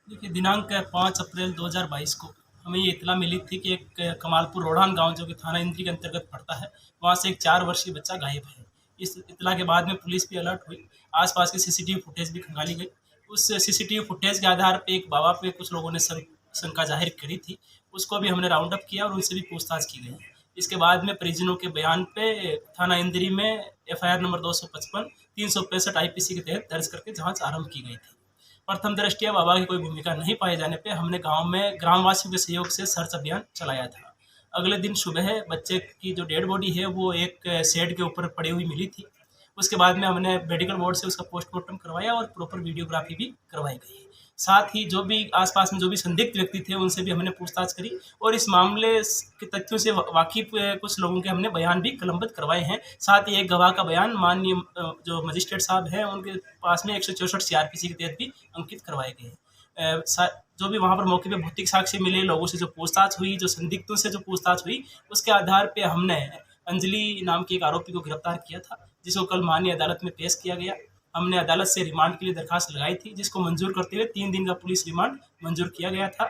देखिए, दिनांक 5 अप्रैल 2022 को हमें ये इत्तला मिली थी कि एक कमालपुर रोढ़ान गांव जो कि थाना इंद्री के अंतर्गत पड़ता है, वहां से एक 4 वर्षीय बच्चा गायब है। इस इत्तला के बाद में पुलिस भी अलर्ट हुई। आसपास की सीसीटीवी फुटेज भी खंगाली गई। उस सीसीटीवी फुटेज के आधार पे एक बाबा पे कुछ लोगों ने शंका जाहिर करी थी। उसको भी हमने राउंड अप किया और उनसे भी पूछताछ की गई। इसके बाद में परिजनों के बयान पे थाना इंद्री में एफआईआर नंबर 255 365 आईपीसी के तहत दर्ज करके जांच आरंभ की गई थी। प्रथम दृष्टया बाबा की कोई भूमिका नहीं पाए जाने पे हमने गांव में ग्रामवासियों के सहयोग से सर्च अभियान चलाया था। अगले दिन सुबह बच्चे की जो डेड बॉडी है वो एक शेड के ऊपर पड़ी हुई मिली थी। उसके बाद में हमने मेडिकल बोर्ड से उसका पोस्टमार्टम करवाया और प्रॉपर वीडियोग्राफी भी करवाई गई। साथ ही जो भी आसपास में जो भी संदिग्ध व्यक्ति थे उनसे भी हमने पूछताछ करी और इस मामले के तथ्यों से वाकिफ कुछ लोगों के हमने बयान भी कलमबद्ध करवाए हैं। साथ ही एक गवाह का बयान माननीय जो मजिस्ट्रेट साहब हैं उनके पास में 164 सीआरपीसी के तहत भी अंकित करवाए गए हैं। जो भी वहाँ पर मौके पे भौतिक साक्ष्य मिले, लोगों से जो पूछताछ हुई, जो संदिग्धों से जो पूछताछ हुई, उसके आधार पे हमने अंजलि नाम की एक आरोपी को गिरफ्तार किया था, जिसको कल माननीय अदालत में पेश किया गया। हमने अदालत से रिमांड के लिए दरखास्त लगाई थी, जिसको मंजूर करते हुए 3 दिन का पुलिस रिमांड मंजूर किया गया था।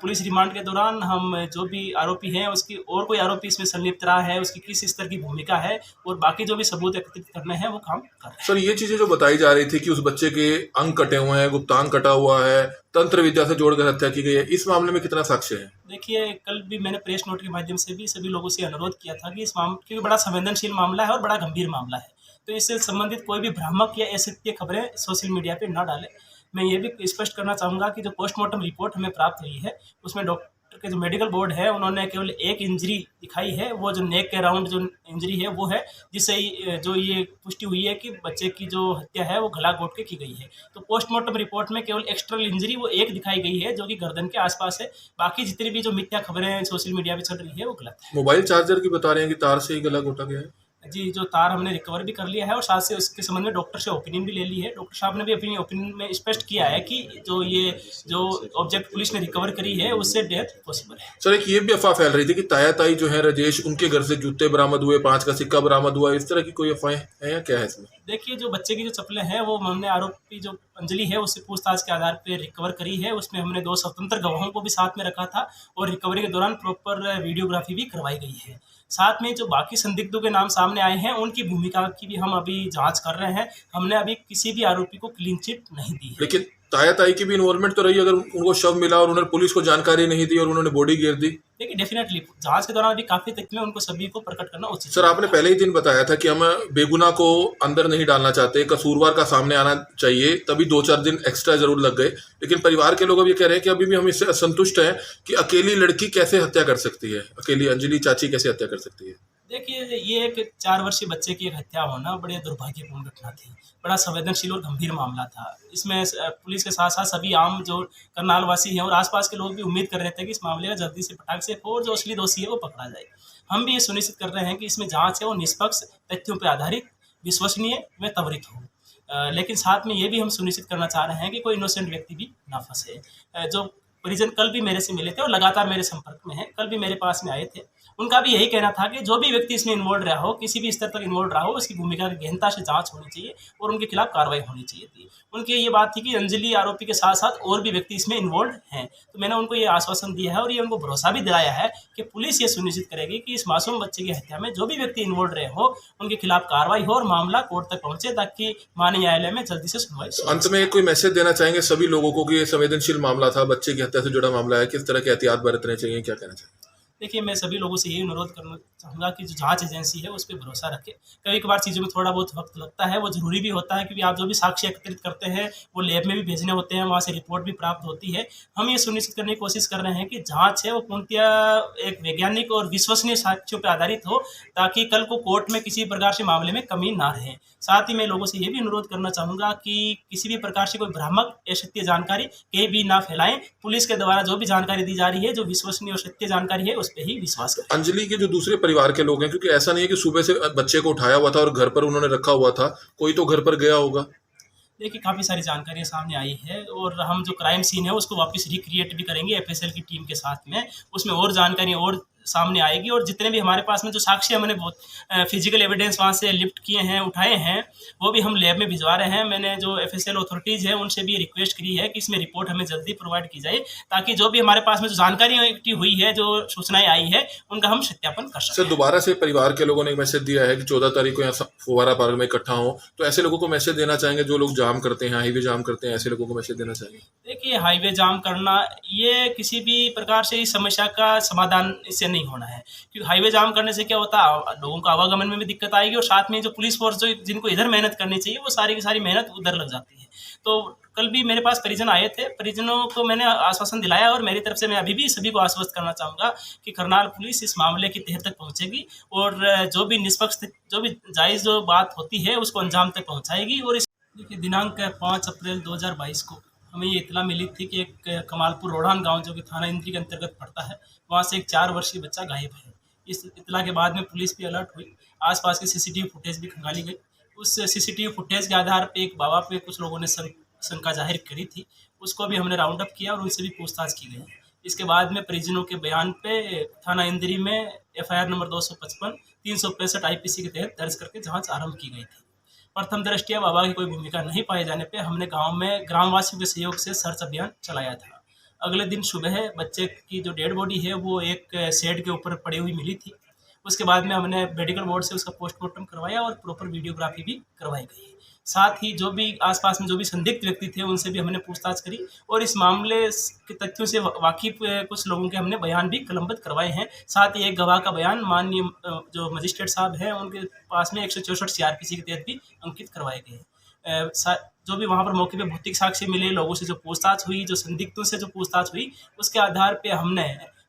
पुलिस रिमांड के दौरान हम जो भी आरोपी हैं उसकी और कोई आरोपी इसमें संलिप्त रहा है, उसकी किस स्तर की भूमिका है और बाकी जो भी सबूत एकत्रित करने हैं वो काम कर रहे हैं। सर, ये चीजें जो बताई जा रही थी कि उस बच्चे के अंग कटे हुए हैं, गुप्तांग कटा हुआ है, तंत्र विद्या से जोड़कर हत्या की गई है, इस मामले में कितना साक्ष्य है? देखिए, कल भी मैंने प्रेस नोट के माध्यम से भी सभी लोगों से अनुरोध किया था कि इस मामले क्योंकि बड़ा संवेदनशील मामला है और बड़ा गंभीर मामला है, तो इससे संबंधित कोई भी भ्रामक या असत्य खबरें सोशल मीडिया पे ना डालें। मैं ये भी स्पष्ट करना चाहूँगा कि जो पोस्टमार्टम रिपोर्ट हमें प्राप्त हुई है उसमें डॉक्टर के जो मेडिकल बोर्ड है उन्होंने केवल एक इंजरी दिखाई है, वो जो नेक के अराउंड जो इंजरी है वो है, जिससे जो ये पुष्टि हुई है कि बच्चे की जो हत्या है वो गला घोट के की गई है। तो पोस्टमार्टम रिपोर्ट में केवल एक्सटर्नल इंजरी वो एक दिखाई गई है जो कि गर्दन के आसपास है। बाकी जितनी भी जो मिथ्या खबरें सोशल मीडिया पे चल रही है वो गलत है। मोबाइल चार्जर की बता रहे हैं कि तार से ही गला घोटा गया है। जी, जो तार हमने रिकवर भी कर लिया है और साथ से उसके संबंध में डॉक्टर से ओपिनियन भी ले ली है। डॉक्टर साहब ने भी अपनी ओपिनियन में स्पष्ट किया है कि जो ऑब्जेक्ट पुलिस ने रिकवर करी है उससे डेथ पॉसिबल है। सर, एक ये भी अफवाह फैल रही थी कि ताया ताई जो है राजेश, उनके घर से जूते बरामद हुए, 5 का सिक्का बरामद हुआ, इस तरह की कोई अफवाहें है या क्या है इसमें? देखिए, जो बच्चे की जो चप्पलें हैं वो हमने आरोपी जो अंजलि है उससे पूछताछ के आधार पे रिकवर करी है। उसमें हमने 2 स्वतंत्र गवाहों को भी साथ में रखा था और रिकवरी के दौरान प्रॉपर वीडियोग्राफी भी करवाई गई है। साथ में जो बाकी संदिग्धों के नाम सामने आए हैं उनकी भूमिका की भी हम अभी जांच कर रहे हैं। हमने अभी किसी भी आरोपी को क्लीन चिट नहीं दी है। लेकिन ताया ताई की भी इन्वॉल्वमेंट तो रही, अगर उनको शव मिला और उन्होंने पुलिस को जानकारी नहीं दी और उन्होंने बॉडी गिर दी। देखिए, डेफिनेटली जांच के दौरान अभी काफी तथ्य में उनको सभी को प्रकट करना उचित है। सर, आपने पहले ही दिन बताया था कि हम बेगुनाह को अंदर नहीं डालना चाहते, कसूरवार का सामने आना चाहिए, तभी 2-4 दिन एक्स्ट्रा जरूर लग गए। लेकिन परिवार के लोग अब ये कह रहे हैं कि अभी भी हम इससे असंतुष्ट हैं कि अकेली लड़की कैसे हत्या कर सकती है, अकेली अंजलि चाची कैसे हत्या कर सकती है। देखिए, ये एक 4 वर्षीय बच्चे की एक हत्या होना बड़ी दुर्भाग्यपूर्ण घटना थी। बड़ा संवेदनशील और गंभीर मामला था। इसमें पुलिस के साथ-साथ सभी आम जो करनाल वासी हैं और आसपास के लोग भी उम्मीद कर रहे थे कि इस मामले का जल्दी से फटाक से हो और जो असली दोषी है वो पकड़ा जाए। हम भी ये सुनिश्चित कर रहे हैं कि इसमें जाँच है वो निष्पक्ष, तथ्यों पे आधारित, विश्वसनीय व त्वरित हो। लेकिन साथ में ये भी हम सुनिश्चित करना चाह रहे हैं कि कोई इनोसेंट व्यक्ति भी ना फँसे। जो परिजन कल भी मेरे से मिले थे और लगातार मेरे संपर्क में हैं, कल भी मेरे पास में आए थे। उनका भी यही कहना था कि जो भी व्यक्ति इसमें इन्वॉल्व रहा हो, किसी भी स्तर तक इन्वॉल्व रहा हो, उसकी भूमिका की गहनता से जांच होनी चाहिए और उनके खिलाफ कार्रवाई होनी चाहिए थी। उनकी ये बात थी कि अंजलि आरोपी के साथ-साथ और भी व्यक्ति इसमें इन्वॉल्व हैं। तो मैंने उनको ये आश्वासन दिया है और ये उनको भरोसा भी दिलाया है कि पुलिस ये सुनिश्चित करेगी कि इस मासूम बच्चे की हत्या में जो भी व्यक्ति इन्वॉल्व रहे हो, उनके खिलाफ कार्रवाई हो और मामला कोर्ट तक पहुँचे ताकि माननीय न्यायालय में जल्दी से सुनवाई हो। अंत में कोई मैसेज देना चाहेंगे सभी लोगों को कि ये संवेदनशील मामला था, बच्चे की हत्या से जुड़ा मामला है, किस तरह के एहतियात बरतने चाहिए, क्या कहना चाहिए? देखिए, मैं सभी लोगों से यही अनुरोध करना चाहूँगा कि जो जाँच एजेंसी है उस पे भरोसा रखें। कभी-कभार चीज़ों में थोड़ा बहुत वक़्त लगता है, वो ज़रूरी भी होता है क्योंकि आप जो भी साक्ष्य एकत्रित करते हैं, वो लैब में भी भेजने होते हैं, वहाँ से रिपोर्ट भी प्राप्त होती है। हम ये सुनिश्चित करने की कोशिश कर रहे हैं कि जाँच है वो पूर्णतया एक वैज्ञानिक और विश्वसनीय साक्ष्यों पे आधारित हो, ताकि कल को कोर्ट में किसी प्रकार से मामले में कमी ना रहे। साथ ही मैं लोगों से ये भी अनुरोध करना चाहूँगा कि किसी भी प्रकार से कोई भ्रामक या सत्य जानकारी कहीं भी ना फैलाएँ। पुलिस के द्वारा जो भी जानकारी दी जा रही है, जो विश्वसनीय और सत्य जानकारी है, उस पे ही विश्वास करें। अंजलि के जो दूसरे परिवार के लोग हैं, क्योंकि ऐसा नहीं है कि सुबह से बच्चे को उठाया हुआ था और घर पर उन्होंने रखा हुआ था, कोई तो घर पर गया होगा। देखिए, काफ़ी सारी जानकारियाँ सामने आई है और हम जो क्राइम सीन है उसको वापस रिक्रिएट भी करेंगे एफएसएल की टीम के साथ में। उसमें और जानकारी और सामने आएगी और जितने भी हमारे पास में जो साक्ष्य हमने बहुत फिजिकल एविडेंस वहाँ से लिफ्ट किए हैं, उठाए हैं, वो भी हम लैब में भिजवा रहे हैं। मैंने जो FSL अथॉरिटीज़ है उनसे भी रिक्वेस्ट करी है कि इसमें रिपोर्ट हमें जल्दी प्रोवाइड की जाए, ताकि जो भी हमारे पास में जो जानकारी इकट्ठी हुई है, जो सूचनाएं आई है, उनका हम सत्यापन कर सर सकें। दोबारा से परिवार के लोगों ने एक मैसेज दिया है कि 14 तारीख को यहाँ फुवारा पार्क में इकट्ठा हो, तो ऐसे लोगों को मैसेज देना चाहेंगे जो लोग जाम करते हैं, हाईवे जाम करते हैं, ऐसे लोगों को मैसेज देना चाहेंगे? देखिए, हाईवे जाम करना ये किसी भी प्रकार से इस समस्या का समाधान इससे नहीं होना है, क्योंकि हाईवे जाम करने से क्या होता है, लोगों को आवागमन में भी दिक्कत आएगी और साथ में जो पुलिस फोर्स जो जिनको इधर मेहनत करनी चाहिए वो सारी की सारी मेहनत उधर लग जाती है। तो कल भी मेरे पास परिजन आए थे, परिजनों को मैंने आश्वासन दिलाया और मेरी तरफ से मैं अभी भी सभी को आश्वस्त करना चाहूँगा कि करनाल पुलिस इस मामले की तह तक पहुँचेगी और जो भी निष्पक्ष, जो भी जायज़ जो बात होती है उसको अंजाम तक पहुँचाएगी। और इस देखिए, दिनांक 5 अप्रैल 2022 को हमें ये इतला मिली थी कि एक कमालपुर रोडान गांव जो कि थाना इंद्री के अंतर्गत पड़ता है, वहाँ से एक 4 वर्षीय बच्चा गायब है। इस इतला के बाद में पुलिस भी अलर्ट हुई, आसपास की सीसीटीवी फुटेज भी खंगाली गई। उस सीसीटीवी फुटेज के आधार पे एक बाबा पे कुछ लोगों ने शंका जाहिर करी थी, उसको भी हमने राउंड अप किया और उनसे भी पूछताछ की गई। इसके बाद में परिजनों के बयान पे थाना इंद्री में FIR नंबर 255 365 IPC के तहत दर्ज करके जाँच आरम्भ की गई थी। प्रथम दृष्टया बाबा की कोई भूमिका नहीं पाए जाने पे हमने गांव में ग्रामवासियों के सहयोग से सर्च अभियान चलाया था। अगले दिन सुबह बच्चे की जो डेड बॉडी है वो एक शेड के ऊपर पड़ी हुई मिली थी। उसके बाद में हमने मेडिकल बोर्ड से उसका पोस्टमार्टम करवाया और प्रॉपर वीडियोग्राफी भी करवाई गई। साथ ही जो भी आसपास में जो भी संदिग्ध व्यक्ति थे उनसे भी हमने पूछताछ करी और इस मामले के तथ्यों से वाकिफ कुछ लोगों के हमने बयान भी कलमबद्ध करवाए हैं। साथ ही एक गवाह का बयान माननीय जो मजिस्ट्रेट साहब हैं उनके पास में 164 CRPC के तहत भी अंकित करवाए गए। जो भी वहाँ पर मौके पे भौतिक साक्ष्य मिले, लोगों से जो पूछताछ हुई, जो संदिग्धों से जो पूछताछ हुई, उसके आधार पे हमने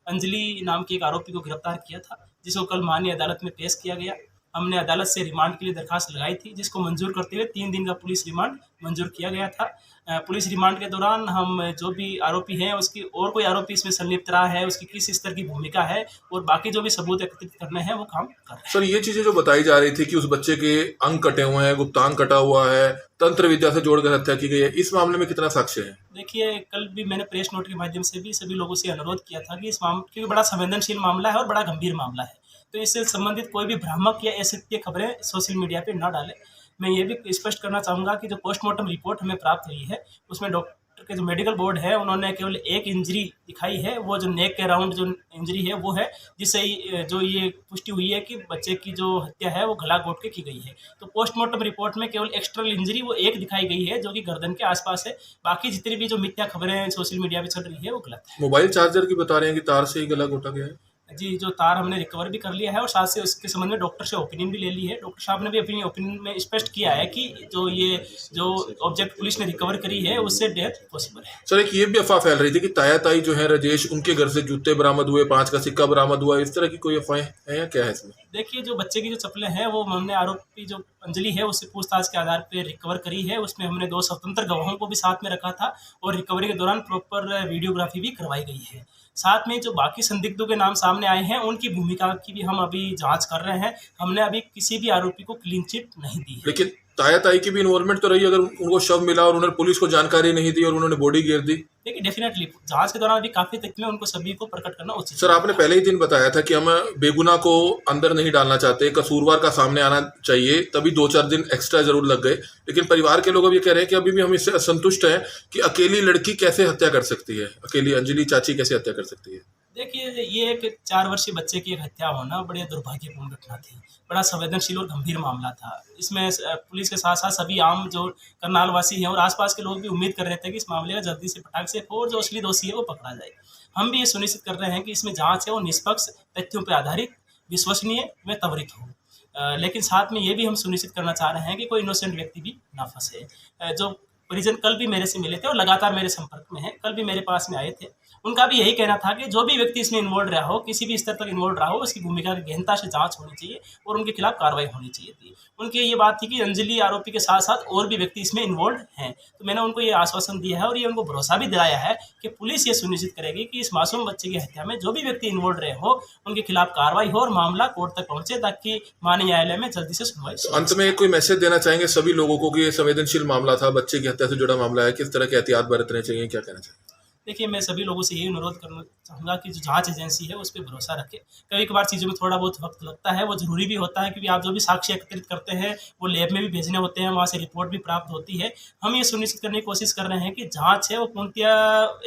अंजलि नाम के एक आरोपी को गिरफ्तार किया था, जिसको कल माननीय अदालत में पेश किया गया। हमने अदालत से रिमांड के लिए दरखास्त लगाई थी, जिसको मंजूर करते हुए 3 दिन का पुलिस रिमांड मंजूर किया गया था। पुलिस रिमांड के दौरान हम जो भी आरोपी हैं उसकी और कोई आरोपी इसमें संलिप्त रहा है, उसकी किस स्तर की भूमिका है और बाकी जो भी सबूत एकत्रित करने हैं वो काम कर रहे हैं। सर ये चीजें जो बताई जा रही थी कि उस बच्चे के अंग कटे हुए हैं, गुप्तांग कटा हुआ है, तंत्र विद्या से जोड़कर हत्या की गई है, इस मामले में कितना साक्ष्य है? देखिए, कल भी मैंने प्रेस नोट के माध्यम से भी सभी लोगों से अनुरोध किया था कि इस मामले, क्योंकि बड़ा संवेदनशील मामला है और बड़ा गंभीर मामला है, तो इससे संबंधित कोई भी भ्रामक या असत्य खबरें सोशल मीडिया पे न डालें। मैं ये भी स्पष्ट करना चाहूँगा कि जो पोस्टमार्टम रिपोर्ट हमें प्राप्त हुई है उसमें डॉक्टर के जो मेडिकल बोर्ड है उन्होंने केवल एक इंजरी दिखाई है, वो जो नेक के अराउंड जो इंजरी है वो है, जिससे जो ये पुष्टि हुई है कि बच्चे की जो हत्या है वो गला घोट के की गई है। तो पोस्टमार्टम रिपोर्ट में केवल एक्सटर्नल इंजरी वो एक दिखाई गई है जो कि गर्दन के आसपास है। बाकी जितनी भी जो मिथ्या खबरें सोशल मीडिया पर चल रही है वो गलत है। मोबाइल चार्जर की बता रहे हैं कि तार से ही गला घोटा गया है? जी, जो तार हमने रिकवर भी कर लिया है और साथ से उसके संबंध में डॉक्टर से ओपिनियन भी ले ली है। डॉक्टर साहब ने भी अपनी ओपिनियन में स्पष्ट किया है कि जो ऑब्जेक्ट पुलिस ने रिकवर करी है उससे डेथ पॉसिबल है। सर एक ये भी अफवाह फैल रही थी कि ताई जो है राजेश, उनके घर से जूते बरामद हुए, 5 का सिक्का बरामद हुआ, इस तरह की कोई अफवाहें हैं या क्या है इसमें? देखिए, जो बच्चे की जो चप्पलें हैं वो हमने आरोपी जो अंजलि है उससे पूछताछ के आधार पर रिकवर करी है। उसमें हमने 2 स्वतंत्र गवाहों को भी साथ में रखा था और रिकवरी के दौरान प्रॉपर वीडियोग्राफी भी करवाई गई है। साथ में जो बाकी संदिग्धों के नाम सामने आए हैं उनकी भूमिका की भी हम अभी जांच कर रहे हैं। हमने अभी किसी भी आरोपी को क्लीन चिट नहीं दी है। लेकिन ताई की भी इन्वॉल्वमेंट तो रही, अगर उनको शव मिला और उन्होंने पुलिस को जानकारी नहीं दी और उन्होंने बॉडी गिर दी? देखिए, डेफिनेटली जांच के दौरान भी काफी तथ्य में उनको सभी को प्रकट करना उचित। सर आपने पहले ही दिन बताया था कि हम बेगुनाह को अंदर नहीं डालना चाहते, कसूरवार का सामने आना चाहिए, तभी 2-4 दिन एक्स्ट्रा जरूर लग गए। लेकिन परिवार के लोग अब ये कह रहे हैं कि अभी भी हम इससे असंतुष्ट हैं कि अकेली लड़की कैसे हत्या कर सकती है, अकेली अंजलि चाची कैसे हत्या कर सकती है? देखिए, ये एक 4 वर्षीय बच्चे की एक हत्या होना बड़ी दुर्भाग्यपूर्ण घटना थी, बड़ा संवेदनशील और गंभीर मामला था। इसमें पुलिस के साथ साथ सभी आम जो करनाल वासी हैं और आसपास के लोग भी उम्मीद कर रहे थे कि इस मामले का जल्दी से फटाक से हो और जो असली दोषी है वो पकड़ा जाए। हम भी ये सुनिश्चित कर रहे हैं कि इसमें जाँच है वो निष्पक्ष, तथ्यों पर आधारित, विश्वसनीय व त्वरित हो। लेकिन साथ में ये भी हम सुनिश्चित करना चाह रहे हैं कि कोई इनोसेंट व्यक्ति भी ना फंसे। जो परिजन कल भी मेरे से मिले थे और लगातार मेरे संपर्क में हैं, कल भी मेरे पास में आए थे, उनका भी यही कहना था कि जो भी व्यक्ति इसमें इन्वॉल्व रहा हो, किसी भी स्तर तक इन्वॉल्व रहा हो, उसकी भूमिका की गहनता से जांच होनी चाहिए और उनके खिलाफ कार्रवाई होनी चाहिए थी। उनकी ये बात थी कि अंजलि आरोपी के साथ साथ और भी व्यक्ति इसमें इन्वॉल्व हैं। तो मैंने उनको ये आश्वासन दिया है और ये उनको भरोसा भी दिलाया है कि पुलिस ये सुनिश्चित करेगी कि इस मासूम बच्चे की हत्या में जो भी व्यक्ति इन्वॉल्व रहे हो उनके खिलाफ कार्रवाई हो और मामला कोर्ट तक पहुंचे, ताकि माननीय न्यायालय में जल्दी से सुनवाई। अंत में कोई मैसेज देना चाहेंगे सभी लोगों को कि ये संवेदनशील मामला था, बच्चे की हत्या से जुड़ा मामला है, किस तरह के एहतियात बरतने चाहिए, क्या कहना चाहिए? देखिए, मैं सभी लोगों से यही अनुरोध करना चाहूँगा कि जो जाँच एजेंसी है, उस पे भरोसा रखें। कभी-कभार चीज़ों में थोड़ा बहुत वक़्त लगता है, वो ज़रूरी भी होता है, क्योंकि आप जो भी साक्ष्य एकत्रित करते हैं, वो लैब में भी भेजने होते हैं, वहाँ से रिपोर्ट भी प्राप्त होती है। हम ये सुनिश्चित करने की कोशिश कर रहे हैं कि जाँच है, वो पूर्णतया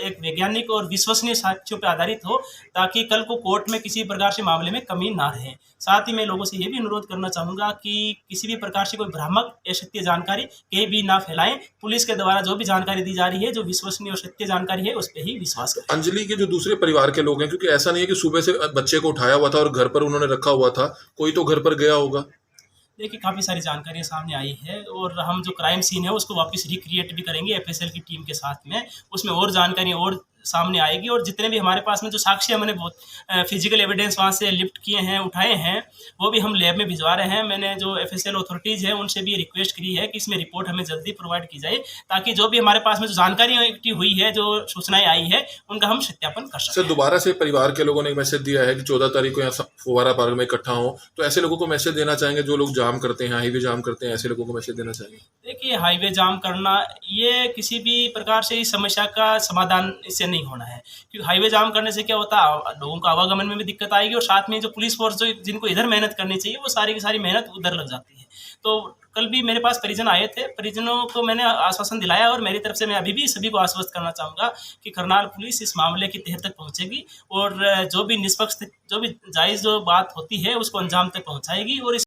एक वैज्ञानिक और विश्वसनीय साक्ष्यों पे आधारित हो, ताकि कल को कोर्ट में किसी प्रकार से मामले में कमी ना रहे। साथ ही मैं लोगों से ये भी अनुरोध करना चाहूँगा कि किसी भी प्रकार से कोई भ्रामक या सत्य जानकारी कहीं भी ना फैलाएँ। पुलिस के द्वारा जो भी जानकारी दी जा रही है, जो विश्वसनीय और सत्य जानकारी है, उस पे ही विश्वास करें। अंजलि के जो दूसरे परिवार के लोग हैं, क्योंकि ऐसा नहीं है कि सुबह से बच्चे को उठाया हुआ था और घर पर उन्होंने रखा हुआ था, कोई तो घर पर गया होगा। देखिए, काफ़ी सारी जानकारियाँ सामने आई है और हम जो क्राइम सीन है उसको वापस रिक्रिएट भी करेंगे एफएसएल की टीम के साथ में। उसमें और जानकारियाँ और सामने आएगी, और जितने भी हमारे पास में जो साक्ष्य हमने बहुत फिजिकल एविडेंस वहाँ से लिफ्ट किए हैं, उठाए हैं, वो भी हम लैब में भिजवा रहे हैं। मैंने जो एफएसएल अथॉरिटीज़ है उनसे भी रिक्वेस्ट करी है कि इसमें रिपोर्ट हमें जल्दी प्रोवाइड की जाए, ताकि जो भी हमारे पास में जो जानकारियाँ इकट्ठी हुई है, जो सूचनाएँ आई है, उनका हम सत्यापन कर सर, सकें। दोबारा से परिवार के लोगों ने एक मैसेज दिया है कि 14 तारीख को यहाँ फुवारा पार्क में इकट्ठा हो, तो ऐसे लोगों को मैसेज देना चाहेंगे जो लोग जाम करते हैं, हाईवे जाम करते हैं, ऐसे लोगों को मैसेज देना चाहेंगे? देखिए, हाईवे जाम करना ये किसी भी प्रकार से इस समस्या का समाधान इससे नहीं होना है, क्योंकि हाईवे जाम करने से क्या होता है, लोगों को आवागमन में भी दिक्कत आएगी, और साथ में जो पुलिस फोर्स जो जिनको इधर मेहनत करनी चाहिए, वो सारी की सारी मेहनत उधर लग जाती है। तो कल भी मेरे पास परिजन आए थे, परिजनों को मैंने आश्वासन दिलाया, और मेरी तरफ से मैं अभी भी सभी को आश्वस्त करना चाहूँगा कि करनाल पुलिस इस मामले की तह तक पहुँचेगी, और जो भी निष्पक्ष, जो भी जायज़ जो बात होती है, उसको अंजाम तक पहुँचाएगी, और इस